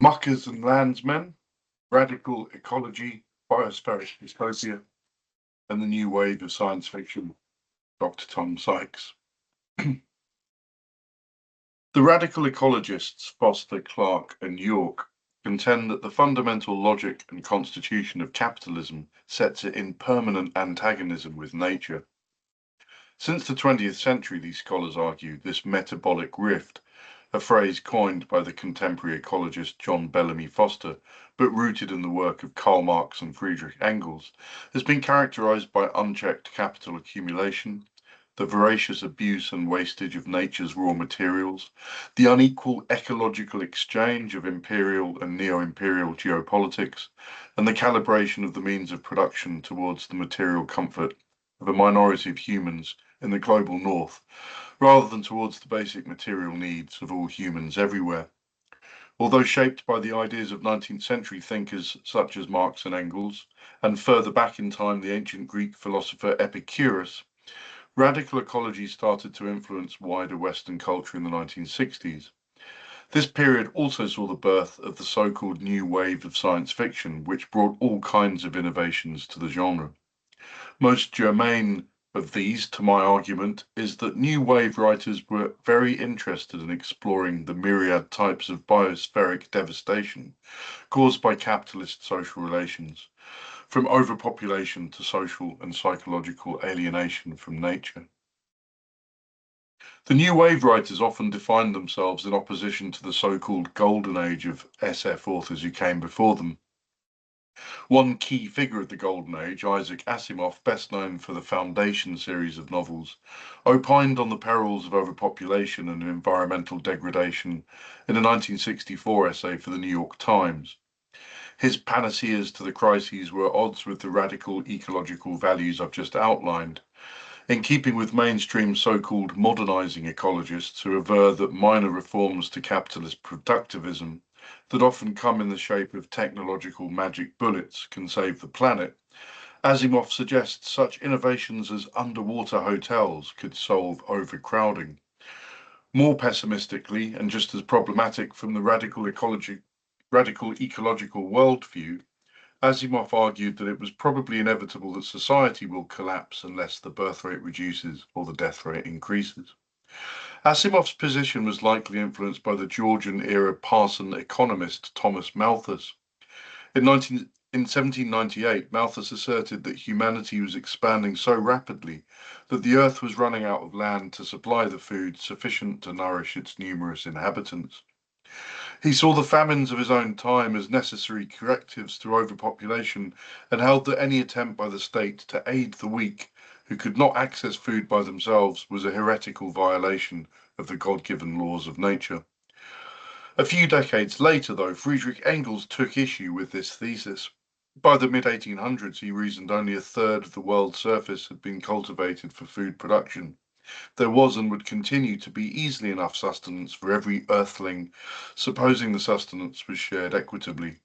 Muckers and Landsmen, Radical Ecology, Biospheric Dystopia, and the New Wave of Science Fiction, Dr. Tom Sykes. The radical ecologists Foster, Clark, and York contend that the fundamental logic and constitution of capitalism sets it in permanent antagonism with nature. Since the 20th century, these scholars argue, this metabolic rift, a phrase coined by the contemporary ecologist John Bellamy Foster, but rooted in the work of Karl Marx and Friedrich Engels, has been characterized by unchecked capital accumulation, the voracious abuse and wastage of nature's raw materials, the unequal ecological exchange of imperial and neo-imperial geopolitics, and the calibration of the means of production towards the material comfort of a minority of humans in the global north, rather than towards the basic material needs of all humans everywhere. Although shaped by the ideas of 19th century thinkers such as Marx and Engels, and further back in time the ancient Greek philosopher Epicurus, radical ecology started to influence wider Western culture in the 1960s. This period also saw the birth of the so-called new wave of science fiction, which brought all kinds of innovations to the genre. Most germane of these, to my argument, is that new wave writers were very interested in exploring the myriad types of biospheric devastation caused by capitalist social relations, from overpopulation to social and psychological alienation from nature. The new wave writers often defined themselves in opposition to the so-called golden age of SF authors who came before them. One key figure of the Golden Age, Isaac Asimov, best known for the Foundation series of novels, opined on the perils of overpopulation and environmental degradation in a 1964 essay for the New York Times. His panaceas to the crises were at odds with the radical ecological values I've just outlined, in keeping with mainstream so-called modernizing ecologists who aver that minor reforms to capitalist productivism that often come in the shape of technological magic bullets can save the planet. Asimov suggests such innovations as underwater hotels could solve overcrowding. More pessimistically, and just as problematic from the radical ecological worldview, Asimov argued that it was probably inevitable that society will collapse unless the birth rate reduces or the death rate increases. Asimov's position was likely influenced by the Georgian-era Parson economist Thomas Malthus. In 1798, Malthus asserted that humanity was expanding so rapidly that the earth was running out of land to supply the food sufficient to nourish its numerous inhabitants. He saw the famines of his own time as necessary correctives to overpopulation and held that any attempt by the state to aid the weak who could not access food by themselves was a heretical violation of the God-given laws of nature. A few decades later, though, Friedrich Engels took issue with this thesis. By the mid-1800s, he reasoned only a third of the world's surface had been cultivated for food production. There was and would continue to be easily enough sustenance for every earthling, supposing the sustenance was shared equitably.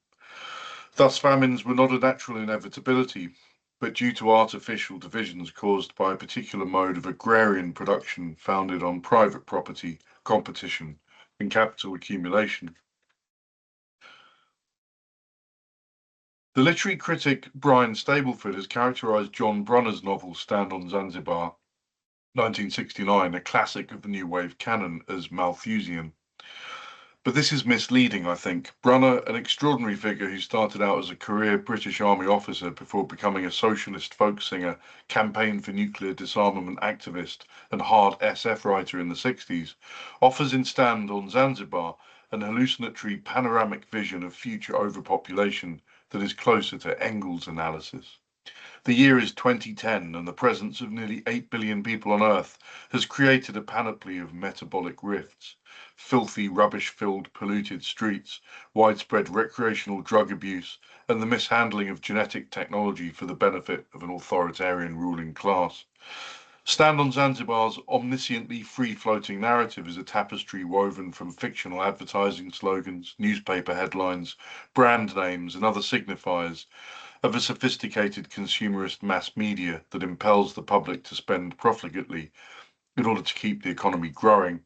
Thus, famines were not a natural inevitability, but due to artificial divisions caused by a particular mode of agrarian production founded on private property, competition, and capital accumulation. The literary critic Brian Stableford has characterized John Brunner's novel Stand on Zanzibar, 1969, a classic of the New Wave canon, as Malthusian. But this is misleading, I think. Brunner, an extraordinary figure who started out as a career British Army officer before becoming a socialist folk singer, campaign for nuclear disarmament activist, and hard SF writer in the 60s, offers in Stand on Zanzibar an hallucinatory panoramic vision of future overpopulation that is closer to Engels' analysis. The year is 2010, and the presence of nearly 8 billion people on Earth has created a panoply of metabolic rifts, filthy, rubbish-filled, polluted streets, widespread recreational drug abuse, and the mishandling of genetic technology for the benefit of an authoritarian ruling class. Stand on Zanzibar's omnisciently free-floating narrative is a tapestry woven from fictional advertising slogans, newspaper headlines, brand names, and other signifiers of a sophisticated consumerist mass media that impels the public to spend profligately in order to keep the economy growing.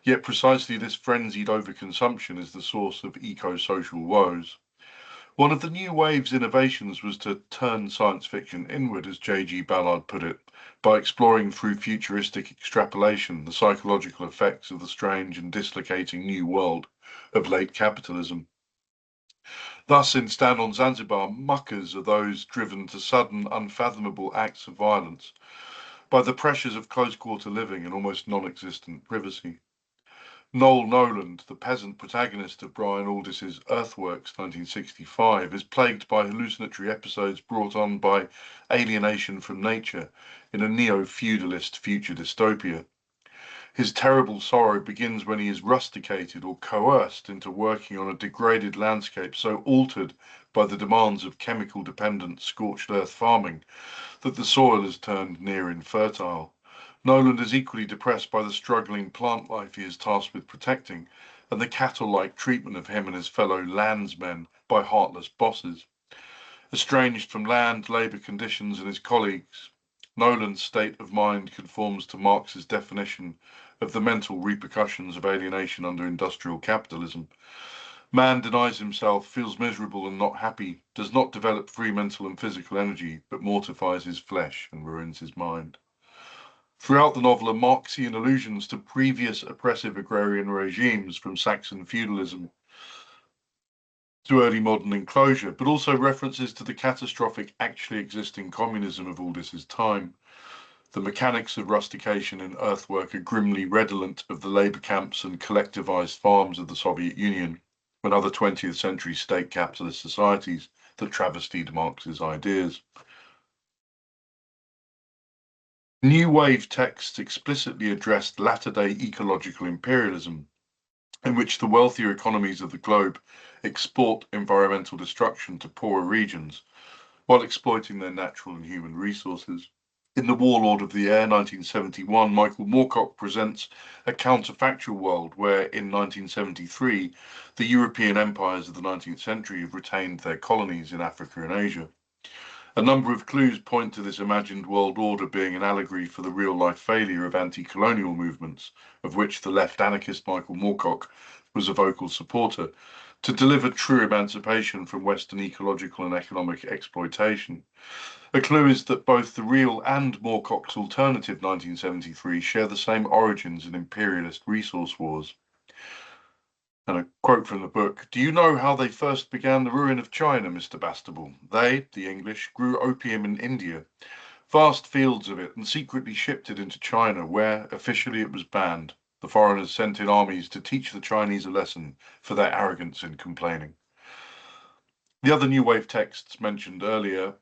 Yet precisely this frenzied overconsumption is the source of eco-social woes. One of the new wave's innovations was to turn science fiction inward, as J.G. Ballard put it, by exploring through futuristic extrapolation the psychological effects of the strange and dislocating new world of late capitalism. Thus, in Stand on Zanzibar, muckers are those driven to sudden, unfathomable acts of violence by the pressures of close-quarter living and almost non-existent privacy. Noel Noland, the peasant protagonist of Brian Aldiss's Earthworks 1965, is plagued by hallucinatory episodes brought on by alienation from nature in a neo-feudalist future dystopia. His terrible sorrow begins when he is rusticated or coerced into working on a degraded landscape so altered by the demands of chemical-dependent scorched earth farming that the soil is turned near infertile. Noland is equally depressed by the struggling plant life he is tasked with protecting, and the cattle-like treatment of him and his fellow landsmen by heartless bosses. Estranged from land, labour conditions and his colleagues, Noland's state of mind conforms to Marx's definition of the mental repercussions of alienation under industrial capitalism. Man denies himself, feels miserable and not happy, does not develop free mental and physical energy, but mortifies his flesh and ruins his mind. Throughout the novel are Marxian allusions to previous oppressive agrarian regimes from Saxon feudalism to early modern enclosure, but also references to the catastrophic actually existing communism of Aldiss's time. The mechanics of rustication and earthwork are grimly redolent of the labour camps and collectivised farms of the Soviet Union and other 20th century state capitalist societies that travestied Marx's ideas. New Wave texts explicitly addressed latter-day ecological imperialism, in which the wealthier economies of the globe export environmental destruction to poorer regions while exploiting their natural and human resources. In The Warlord of the Air, 1971, Michael Moorcock presents a counterfactual world where, in 1973, the European empires of the 19th century have retained their colonies in Africa and Asia. A number of clues point to this imagined world order being an allegory for the real-life failure of anti-colonial movements, of which the left anarchist Michael Moorcock was a vocal supporter, to deliver true emancipation from Western ecological and economic exploitation. A clue is that both the real and Moorcock's alternative 1973 share the same origins in imperialist resource wars. And a quote from the book, "Do you know how they first began the ruin of China, Mr. Bastable? They, the English, grew opium in India, vast fields of it, and secretly shipped it into China, where, officially, it was banned. The foreigners sent in armies to teach the Chinese a lesson for their arrogance in complaining." The other New Wave texts mentioned earlier,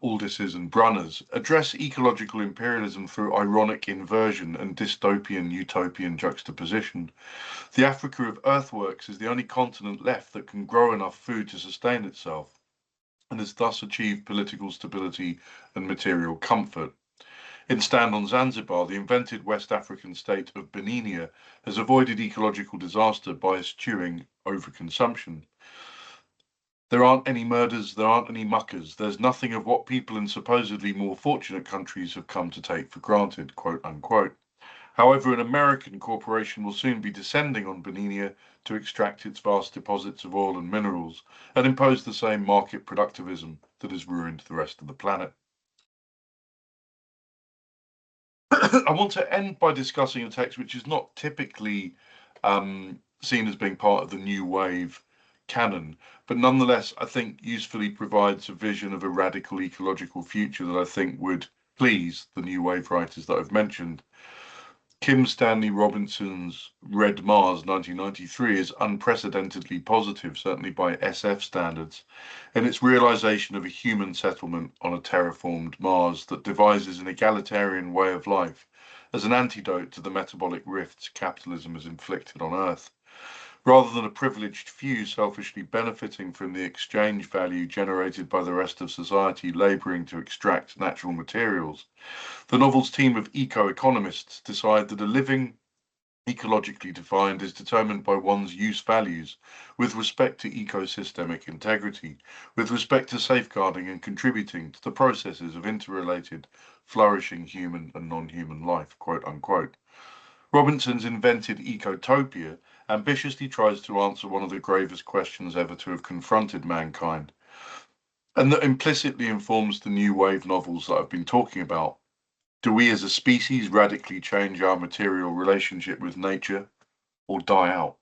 Aldiss's and Brunner's, address ecological imperialism through ironic inversion and dystopian utopian juxtaposition. The Africa of earthworks is the only continent left that can grow enough food to sustain itself, and has thus achieved political stability and material comfort. In Stand on Zanzibar, the invented West African state of Beninia has avoided ecological disaster by eschewing overconsumption. There aren't any murders, there aren't any muckers, there's nothing of what people in supposedly more fortunate countries have come to take for granted, quote unquote. However, an American corporation will soon be descending on Beninia to extract its vast deposits of oil and minerals and impose the same market productivism that has ruined the rest of the planet. I want to end by discussing a text which is not typically seen as being part of the New Wave canon, but nonetheless, I think usefully provides a vision of a radical ecological future that I think would please the New Wave writers that I've mentioned. Kim Stanley Robinson's Red Mars 1993 is unprecedentedly positive, certainly by SF standards, in its realization of a human settlement on a terraformed Mars that devises an egalitarian way of life as an antidote to the metabolic rifts capitalism has inflicted on Earth. Rather than a privileged few selfishly benefiting from the exchange value generated by the rest of society laboring to extract natural materials, the novel's team of eco-economists decide that a living, ecologically defined, is determined by one's use values with respect to ecosystemic integrity, with respect to safeguarding and contributing to the processes of interrelated, flourishing human and non-human life, quote unquote. Robinson's invented Ecotopia ambitiously tries to answer one of the gravest questions ever to have confronted mankind, and that implicitly informs the new wave novels that I've been talking about. Do we as a species radically change our material relationship with nature or die out?